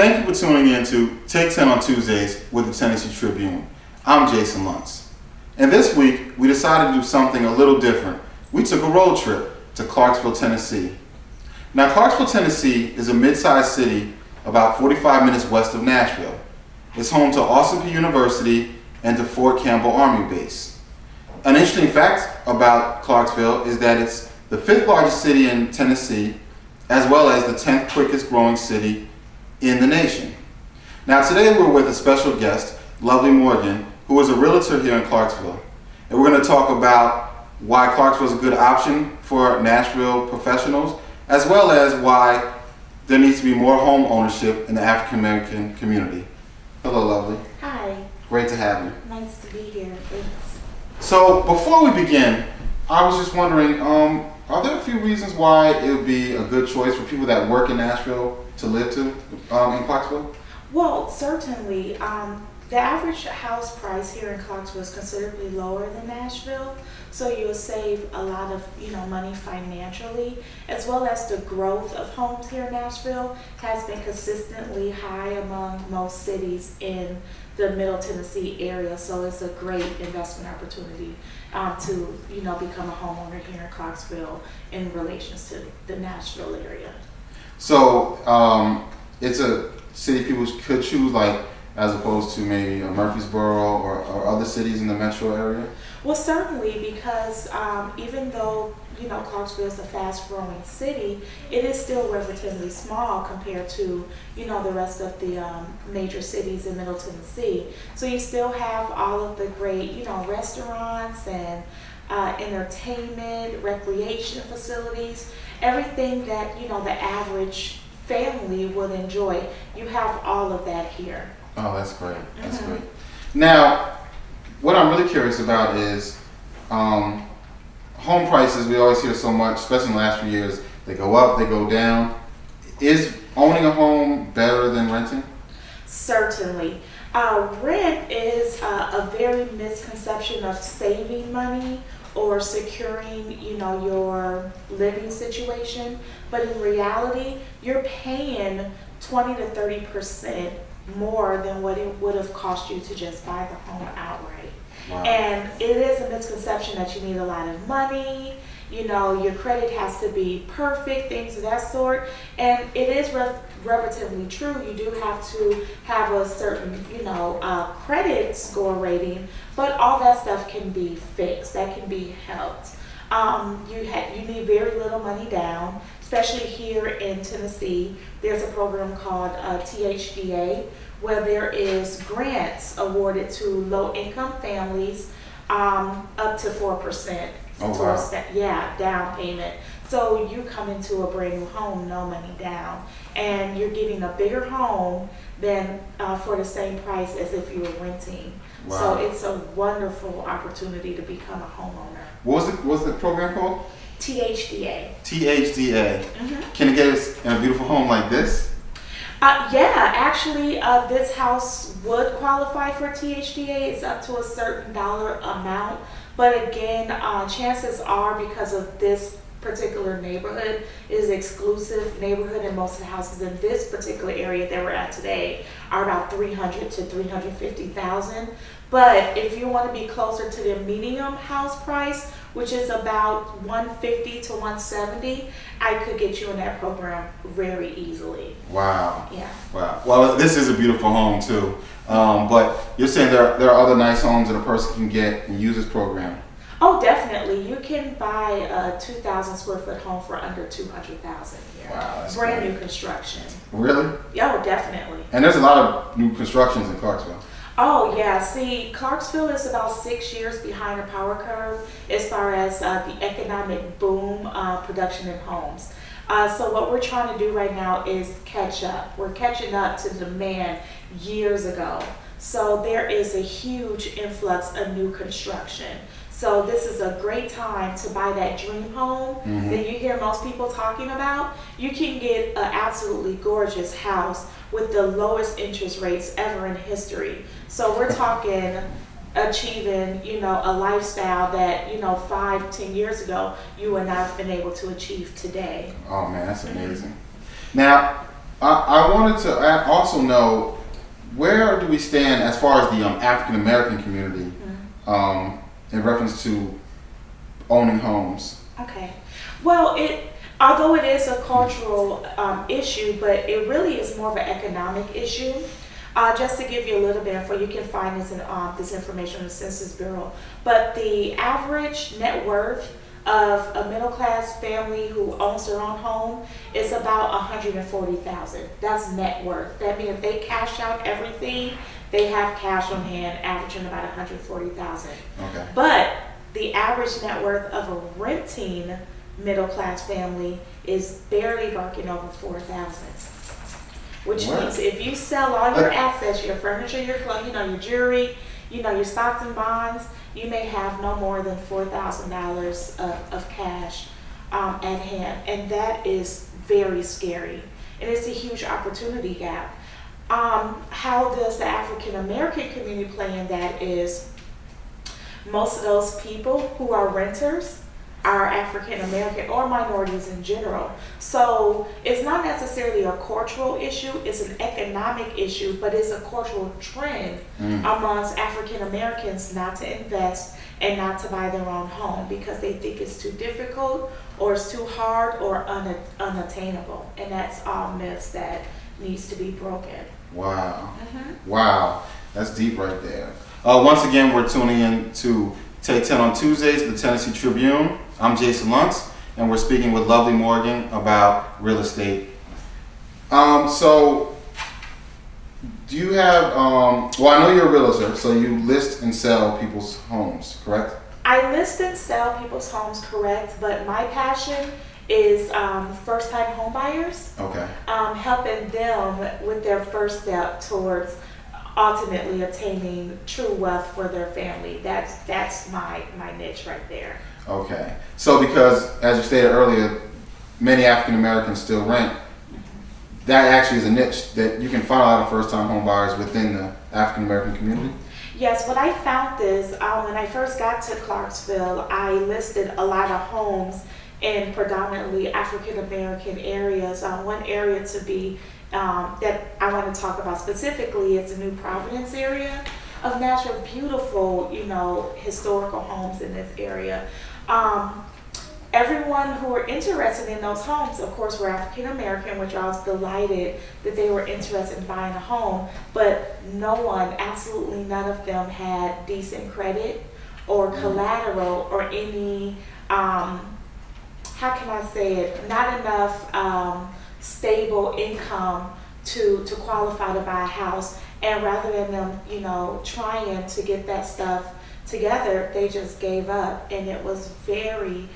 Thank you for tuning in to Take 10 on Tuesdays with the Tennessee Tribune. I'm Jason Luntz. And this week, we decided to do something a little different. We took a road trip to Clarksville, Tennessee. Now, Clarksville, Tennessee is a mid-sized city about 45 minutes west of Nashville. It's home to Austin Peay University and to Fort Campbell Army Base. An interesting fact about Clarksville is that it's the 5th largest city in Tennessee, as well as the 10th quickest growing city in the nation. Now today we're with a special guest, Lovley Morgan, who is a realtor here in Clarksville. And we're going to talk about why Clarksville is a good option for Nashville professionals, as well as why there needs to be more home ownership in the African American community. Hello, Lovley. Hi. Great to have you. Nice to be here. Thanks. So before we begin, I was just wondering, are there a few reasons why it would be a good choice for people that work in Nashville to live in Clarksville? Well, certainly. The average house price here in Clarksville is considerably lower than Nashville, so you'll save a lot of money financially, as well as the growth of homes here in Nashville has been consistently high among most cities in the Middle Tennessee area. So it's a great investment opportunity to become a homeowner here in Clarksville in relations to the Nashville area. So it's a city people could choose, like, as opposed to maybe a Murfreesboro or other cities in the metro area? Well, certainly, because even though Clarksville is a fast-growing city, it is still relatively small compared to the rest of the major cities in Middle Tennessee. So you still have all of the great restaurants and entertainment, recreation facilities, everything that the average family would enjoy. You have all of that here. Oh, that's great. That's great. Now, what I'm really curious about is home prices. We always hear so much, especially in the last few years. They go up, they go down. Is owning a home better than renting? Certainly. Rent is a very misconception of saving money or securing, your living situation. But in reality, you're paying 20 to 30% more than what it would have cost you to just buy the home outright. Wow. And it is a misconception that you need a lot of money, your credit has to be perfect, things of that sort. And it is relatively true. You do have to have a certain, credit score rating, but all that stuff can be fixed. That can be helped. You need very little money down, especially here in Tennessee. There's a program called THDA, where there is grants awarded to low-income families up to 4% towards down payment. So you come into a brand new home, no money down, and you're getting a bigger home than for the same price as if you were renting. Wow. So it's a wonderful opportunity to become a homeowner. What's the program called? THDA. THDA. Mm-hmm. Can it get us in a beautiful home like this? Actually, this house would qualify for THDA. It's up to a certain dollar amount. But again, chances are, because of this particular neighborhood is exclusive neighborhood, and most of the houses in this particular area that we're at today are about $300,000 to $350,000. But if you want to be closer to the medium house price, which is about $150,000 to $170,000, I could get you in that program very easily. Wow. Yeah. Wow. Well, this is a beautiful home too. But you're saying there are other nice homes that a person can get and use this program. Oh, definitely. You can buy a 2,000 square foot home for under $200,000 here. Wow, that's brand great. New construction. Really? Yeah, oh, definitely. And there's a lot of new constructions in Clarksville. Oh yeah, see, Clarksville is about 6 years behind the power curve as far as the economic boom production in homes. So what we're trying to do right now is catch up. We're catching up to the demand years ago. So there is a huge influx of new construction. So this is a great time to buy that dream home that you hear most people talking about. You can get an absolutely gorgeous house with the lowest interest rates ever in history. So we're talking achieving, a lifestyle that, 5-10 years ago, you would not have been able to achieve today. Oh man, that's amazing. Now, I wanted to also know, where do we stand as far as the African American community in reference to owning homes? Okay. Well, although it is a cultural issue, but it really is more of an economic issue. Just to give you a little bit of info, you can find this information on the Census Bureau. But the average net worth of a middle-class family who owns their own home is about $140,000. That's net worth. That means if they cash out everything, they have cash on hand, averaging about $140,000. Okay. But the average net worth of a renting middle-class family is barely working over $4,000. Which means if you sell all your assets, your furniture, your clothes, your jewelry, your stocks and bonds, you may have no more than $4,000 of cash at hand. And that is very scary. And it's a huge opportunity gap. How does the African American community play in that is most of those people who are renters are African American or minorities in general. So it's not necessarily a cultural issue, it's an economic issue, but it's a cultural trend amongst African Americans not to invest and not to buy their own home because they think it's too difficult or it's too hard or unattainable. And that's all myths that needs to be broken. Wow. Wow. That's deep right there. Once again, we're tuning in to Take 10 on Tuesdays, the Tennessee Tribune. I'm Jason Luntz, and we're speaking with Lovley Morgan about real estate. So, do you have, well, I know you're a realtor, so you list and sell people's homes, correct? I list and sell people's homes, correct, but my passion is first-time home buyers. Okay. Helping them with their first step towards ultimately attaining true wealth for their family. That's my niche right there. Okay. So because, as you stated earlier, many African Americans still rent, that actually is a niche that you can find a lot of first-time home buyers within the African American community? Yes, what I found is when I first got to Clarksville, I listed a lot of homes in predominantly African American areas. One area to be that I want to talk about specifically is the New Providence area of Nashville. Beautiful, historical homes in this area. Everyone who were interested in those homes, of course, were African American, which I was delighted that they were interested in buying a home, but absolutely none of them had decent credit or collateral or any, how can I say it, not enough stable income to qualify to buy a house. And rather than them, trying to get that stuff together, they just gave up. And it was very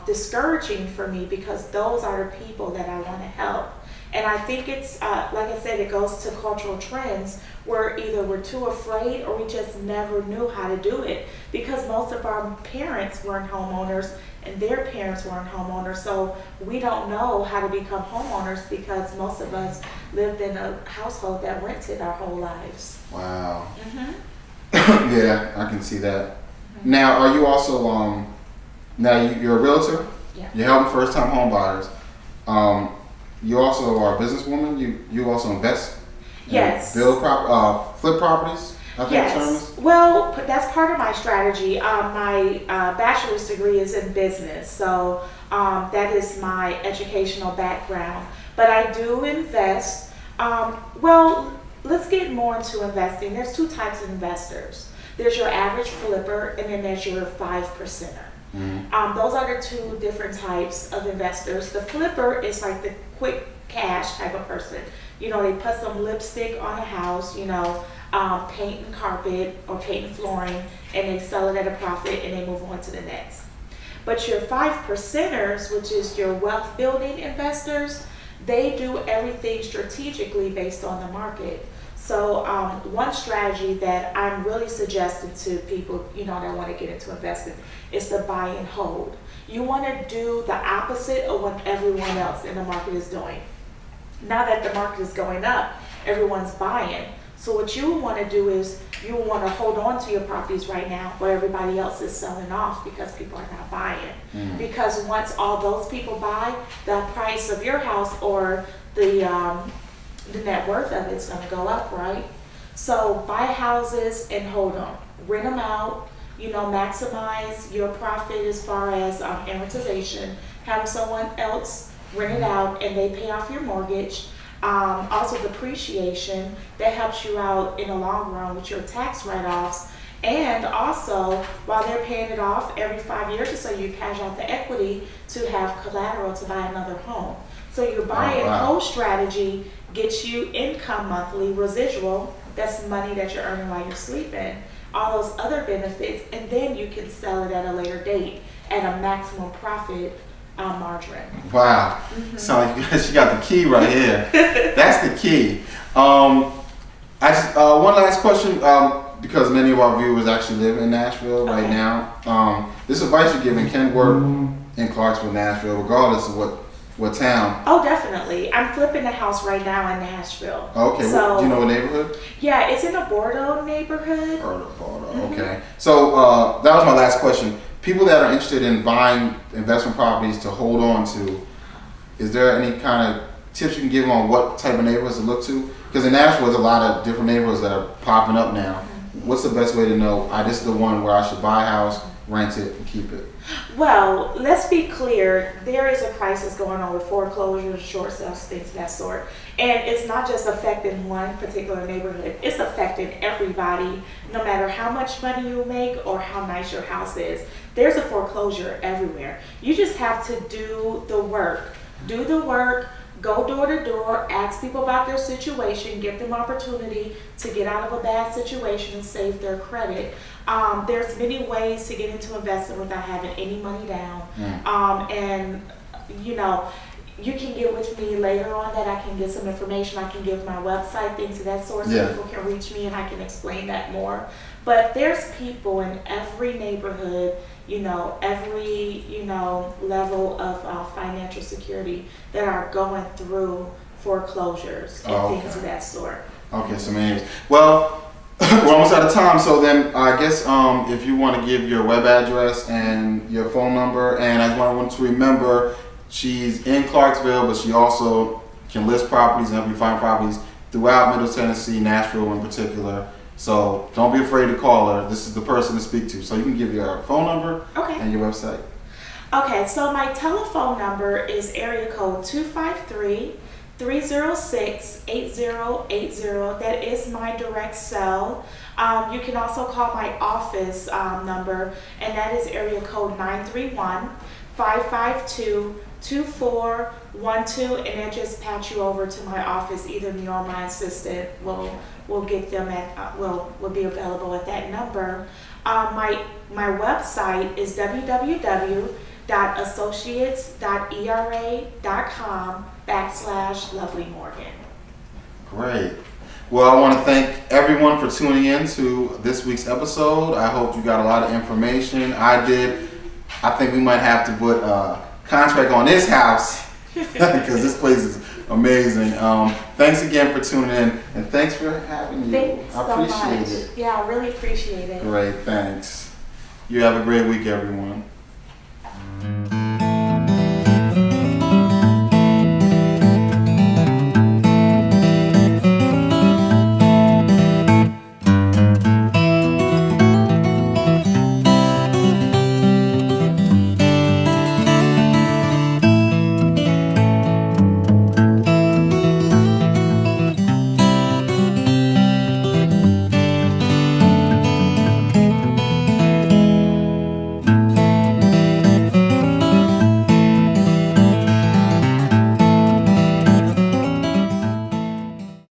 discouraging for me because those are the people that I want to help. And I think it's, like I said, it goes to cultural trends where either we're too afraid or we just never knew how to do it because most of our parents weren't homeowners and their parents weren't homeowners. So we don't know how to become homeowners because most of us lived in a household that rented our whole lives. Wow. Yeah, I can see that. Now, are you also, you're a realtor? Yeah. You're helping first-time home buyers. You also are a businesswoman. You also invest. Yes. Flip properties. I think the term is. Well, that's part of my strategy. My bachelor's degree is in business, so that is my educational background. But I do invest. Well, let's get more into investing. There's two types of investors. There's your average flipper, and then there's your 5%er. Those are the two different types of investors. The flipper is like the quick cash type of person. They put some lipstick on a house, paint and carpet or paint and flooring, and they sell it at a profit and they move on to the next. But your 5%ers, which is your wealth building investors, they do everything strategically based on the market. So one strategy that I'm really suggesting to people, that want to get into investing is to buy and hold. You want to do the opposite of what everyone else in the market is doing. Now that the market is going up, everyone's buying. So what you want to do is you want to hold on to your properties right now where everybody else is selling off because people are not buying. Because once all those people buy, the price of your house or the net worth of it's going to go up, right? So buy houses and hold them, rent them out, maximize your profit as far as amortization, have someone else rent it out and they pay off your mortgage. Also depreciation, that helps you out in the long run with your tax write-offs. And also, while they're paying it off every 5 years or so, you cash out the equity to have collateral to buy another home. So your buy and hold strategy gets you income monthly, residual, that's money that you're earning while you're sleeping, all those other benefits, and then you can sell it at a later date at a maximum profit margin. Wow. So she got the key right here. That's the key. I just one last question, because many of our viewers actually live in Nashville right now. This advice you're giving can work in Clarksville, Nashville, regardless of what town. Oh, definitely. I'm flipping a house right now in Nashville. Okay. So, do you know what neighborhood? Yeah, it's in the Bordeaux neighborhood. Bordeaux. Okay. So that was my last question. People that are interested in buying investment properties to hold on to, is there any kind of tips you can give them on what type of neighborhoods to look to? Because in Nashville, there's a lot of different neighborhoods that are popping up now. What's the best way to know, this is the one where I should buy a house, rent it, and keep it? Well, let's be clear. There is a crisis going on with foreclosures, short sales, things of that sort. And it's not just affecting one particular neighborhood. It's affecting everybody, no matter how much money you make or how nice your house is. There's a foreclosure everywhere. You just have to do the work. Do the work. Go door to door, ask people about their situation, give them opportunity to get out of a bad situation and save their credit. There's many ways to get into investing without having any money down. And you can get with me later on that. I can get some information. I can give my website, things of that sort, so people can reach me and I can explain that more. But there's people in every neighborhood, every, level of financial security that are going through foreclosures and things of that sort. Okay, so well, we're almost out of time. So then I guess if you want to give your web address and your phone number, and I want to remember she's in Clarksville, but she also can list properties and help you find properties throughout Middle Tennessee, Nashville in particular. So don't be afraid to call her. This is the person to speak to. So you can give your phone number and your website. Okay, so my telephone number is area code 253-306-8080. That is my direct cell. You can also call my office number, and that is area code 931-552-2412, and that just patch you over to my office. Either me or my assistant will get them will be available at that number. My website is www.associates.era.com/Lovley Morgan. Great. Well, I want to thank everyone for tuning in to this week's episode. I hope you got a lot of information. I did. I think we might have to put a contract on this house because this place is amazing. Thanks again for tuning in, and thanks for having me. Thanks I appreciate it. Yeah, I really appreciate it. Great, thanks. You have a great week, everyone.